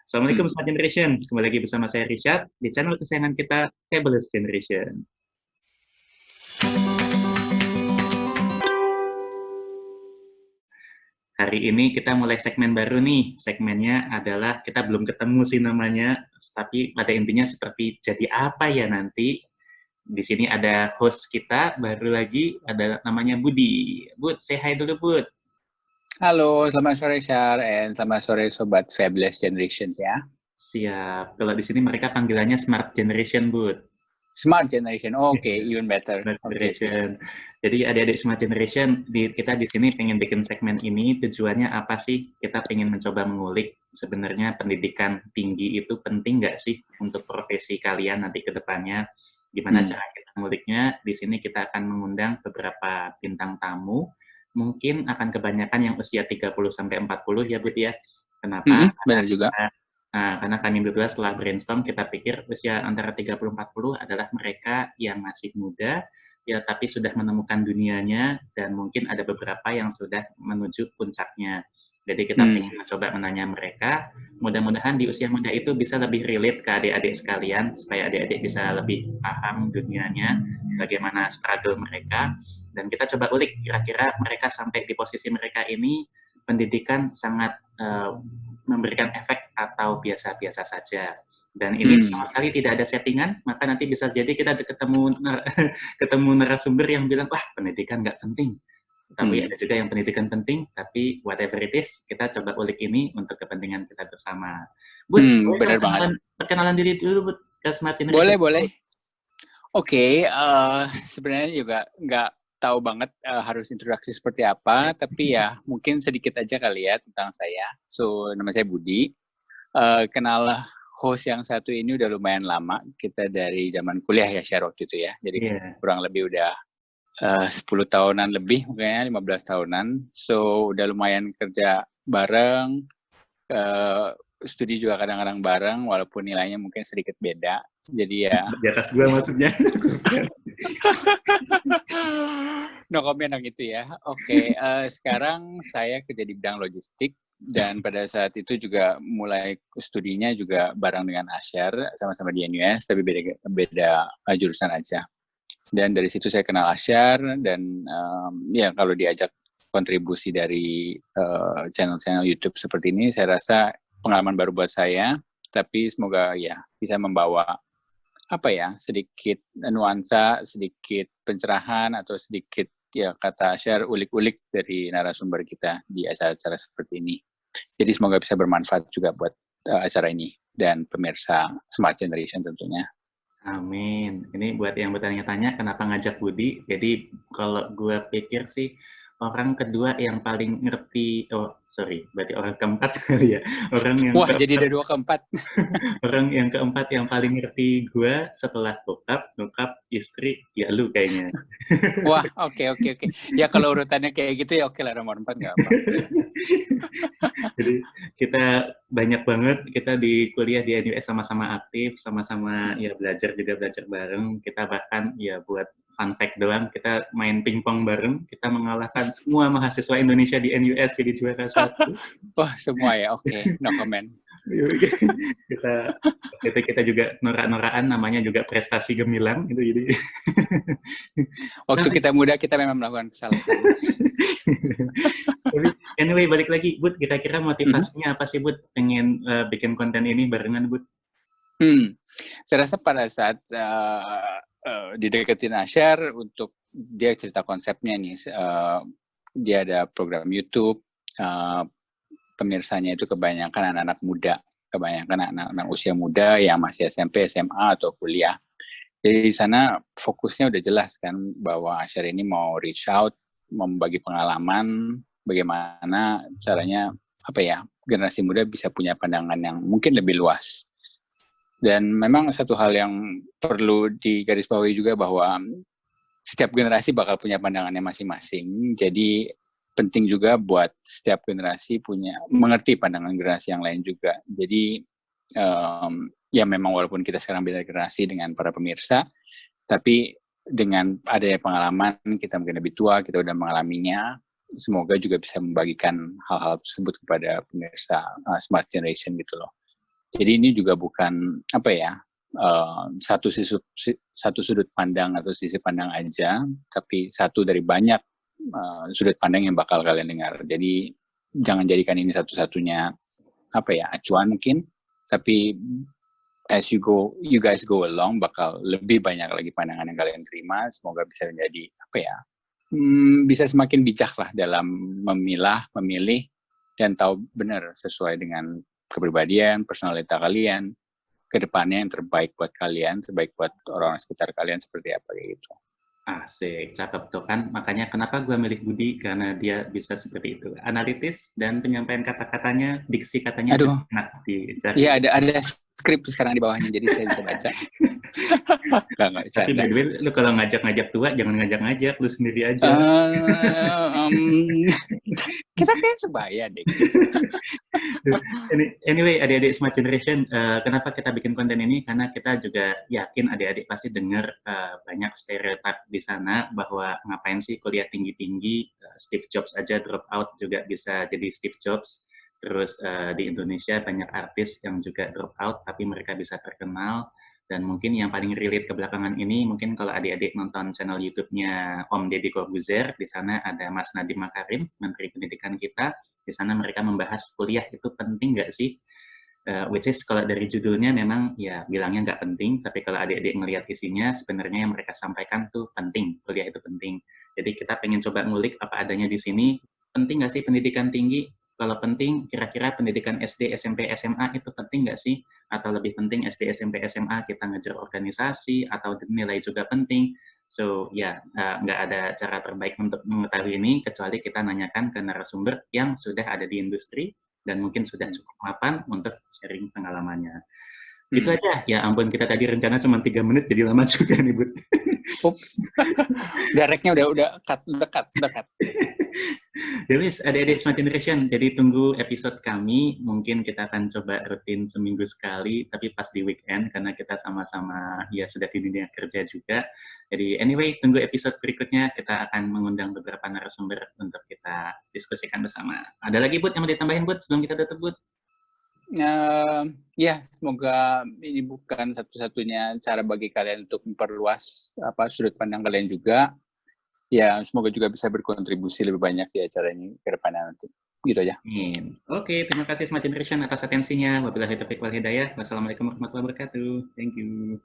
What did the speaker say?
Assalamualaikum Smart Generation, kembali lagi bersama saya Richard di channel kesayangan kita, Fabulous Generation. Hari ini kita mulai segmen baru nih. Segmennya adalah kita belum ketemu sih namanya, tapi pada intinya seperti jadi apa ya nanti. Di sini ada host kita baru lagi, ada namanya Budi. Bud, say hi dulu Bud. Halo, selamat sore Syar, and selamat sore Sobat Fabulous Generation ya. Siap. Kalau di sini mereka panggilannya Smart Generation Bud. Smart Generation, oke, even better. Smart Generation. Jadi adik-adik Smart Generation, kita di sini pengen bikin segmen ini, tujuannya apa sih? Kita pengen mencoba mengulik sebenarnya pendidikan tinggi itu penting nggak sih untuk profesi kalian nanti ke depannya? Gimana cara kita menguliknya? Di sini kita akan mengundang beberapa bintang tamu, mungkin akan kebanyakan yang usia 30-40 ya Bud ya. Kenapa? Benar juga. Nah, karena kami berdua setelah brainstorm, kita pikir usia antara 30-40 adalah mereka yang masih muda, ya tapi sudah menemukan dunianya, dan mungkin ada beberapa yang sudah menuju puncaknya. Jadi kita ingin mencoba menanya mereka, mudah-mudahan di usia muda itu bisa lebih relate ke adik-adik sekalian, supaya adik-adik bisa lebih paham dunianya, bagaimana struggle mereka, dan kita coba ulik kira-kira mereka sampai di posisi mereka ini, pendidikan sangat memberikan efek atau biasa-biasa saja. Dan ini sama sekali tidak ada settingan, maka nanti bisa jadi kita ketemu narasumber yang bilang, wah pendidikan nggak penting. Tapi ada juga yang pendidikan penting, tapi whatever it is, kita coba ulik ini untuk kepentingan kita bersama. Bud, benar banget. Perkenalan diri dulu, Bud, ke Smart Generation. Boleh. Oke, sebenarnya juga nggak tahu banget harus introduksi seperti apa, tapi ya mungkin sedikit aja kali ya tentang saya. So, nama saya Budi. Kenal host yang satu ini udah lumayan lama. Kita dari zaman kuliah ya, share waktu itu ya. Jadi kurang lebih udah 10 tahunan lebih, mungkin 15 tahunan. So, udah lumayan kerja bareng, studi juga kadang-kadang bareng, walaupun nilainya mungkin sedikit beda. Jadi ya... Di atas gua maksudnya. No comment dong itu ya. Oke, sekarang saya kerja di bidang logistik, dan pada saat itu juga mulai studinya juga bareng dengan Asyar, sama-sama di NUS, tapi beda jurusan aja. Dan dari situ saya kenal Asyar, dan ya kalau diajak kontribusi dari channel-channel YouTube seperti ini, saya rasa pengalaman baru buat saya, tapi semoga ya bisa membawa sedikit nuansa, sedikit pencerahan, atau sedikit ya kata Asyar ulik-ulik dari narasumber kita di acara-acara seperti ini. Jadi semoga bisa bermanfaat juga buat acara ini dan pemirsa Smart Generation tentunya. Amin. Ini buat yang bertanya-tanya kenapa ngajak Budi. Jadi kalau gue pikir sih orang kedua yang paling ngerti, berarti orang keempat kali ya. Orang yang Wah, jadi ada 2 keempat. Orang yang keempat yang paling ngerti gue setelah bokap, istri, ya lu kayaknya. Wah, oke. Ya kalau urutannya kayak gitu ya oke lah, nomor 4 nggak apa. Jadi kita banyak banget, kita di kuliah di NUS sama-sama aktif, sama-sama ya belajar bareng. Kita bahkan ya buat fun fact doang, kita main pingpong bareng, kita mengalahkan semua mahasiswa Indonesia di NUS jadi juara 1. Wah, semua ya, oke, no comment. kita juga norak-norakan, namanya juga prestasi gemilang gitu. Jadi waktu kita muda kita memang melakukan kesalahan. Tapi anyway, balik lagi, Bud, kira-kira motivasinya apa sih, Bud, pengen bikin konten ini barengan, Bud? Saya rasa pada saat dideketin Asyar untuk dia cerita konsepnya nih, dia ada program YouTube, pemirsanya itu kebanyakan anak-anak muda, kebanyakan anak-anak usia muda yang masih SMP, SMA, atau kuliah. Jadi di sana fokusnya udah jelas kan, bahwa Asyar ini mau reach out, membagi pengalaman, bagaimana caranya generasi muda bisa punya pandangan yang mungkin lebih luas. Dan memang satu hal yang perlu digarisbawahi juga bahwa setiap generasi bakal punya pandangannya masing-masing. Jadi penting juga buat setiap generasi mengerti pandangan generasi yang lain juga. Jadi ya memang walaupun kita sekarang beda generasi dengan para pemirsa, tapi dengan adanya pengalaman, kita mungkin lebih tua, kita udah mengalaminya, semoga juga bisa membagikan hal-hal tersebut kepada pemirsa Smart Generation gitu loh. Jadi ini juga bukan apa ya, satu sudut pandang atau sisi pandang aja, tapi satu dari banyak sudut pandang yang bakal kalian dengar. Jadi jangan jadikan ini satu-satunya apa ya, acuan mungkin, tapi as you guys go along, bakal lebih banyak lagi pandangan yang kalian terima. Semoga bisa menjadi apa ya, bisa semakin bijak lah dalam memilih dan tahu benar sesuai dengan kepribadian, personalita kalian, ke depannya yang terbaik buat kalian, terbaik buat orang sekitar kalian seperti apa gitu. Asik, cakep tuh kan. Makanya kenapa gue milih Budi, karena dia bisa seperti itu. Analitis dan penyampaian kata-katanya, diksi katanya Aduh, enak dicari. iya ada skrip sekarang di bawahnya, jadi saya bisa baca. Nggak Tapi bercanda. by the way, lu kalau ngajak-ngajak tua, jangan ngajak-ngajak, lu sendiri aja. Kita kayak sebaya deh. Anyway, adik-adik Smart Generation, kenapa kita bikin konten ini? Karena kita juga yakin adik-adik pasti dengar banyak stereotip di sana bahwa ngapain sih kuliah tinggi-tinggi, Steve Jobs aja drop out juga bisa jadi Steve Jobs. Terus di Indonesia banyak artis yang juga drop out, tapi mereka bisa terkenal. Dan mungkin yang paling relate ke belakangan ini, mungkin kalau adik-adik nonton channel YouTube-nya Om Deddy Corbuzier, di sana ada Mas Nadiem Makarim, Menteri Pendidikan kita. Di sana mereka membahas kuliah itu penting nggak sih? Which is kalau dari judulnya memang ya bilangnya nggak penting, tapi kalau adik-adik melihat isinya, sebenarnya yang mereka sampaikan tuh penting, kuliah itu penting. Jadi kita pengen coba ngulik apa adanya di sini, penting nggak sih pendidikan tinggi? Kalau penting, kira-kira pendidikan SD, SMP, SMA itu penting nggak sih? Atau lebih penting SD, SMP, SMA kita ngejar organisasi, atau nilai juga penting? So, ya, nggak ada cara terbaik untuk mengetahui ini, kecuali kita nanyakan ke narasumber yang sudah ada di industri, dan mungkin sudah cukup mapan untuk sharing pengalamannya. Gitu aja. Ya ampun, kita tadi rencana cuma 3 menit, jadi lama juga nih, Bud. Ups. Direknya udah dekat. Ya wis, adik-adik Smart Generation, jadi tunggu episode kami. Mungkin kita akan coba rutin seminggu sekali, tapi pas di weekend, karena kita sama-sama ya sudah di dunia kerja juga. Jadi anyway, tunggu episode berikutnya, kita akan mengundang beberapa narasumber untuk kita diskusikan bersama. Ada lagi, Bud, yang mau ditambahin, Bud, sebelum kita tutup, Bud? Ya, semoga ini bukan satu-satunya cara bagi kalian untuk memperluas sudut pandang kalian juga. Ya, semoga juga bisa berkontribusi lebih banyak di acara ini ke depannya nanti. Gitu aja. Oke, terima kasih Smart Generation atas atensinya. Wabillahi taufiq wal hidayah. Wassalamualaikum warahmatullahi wabarakatuh. Thank you.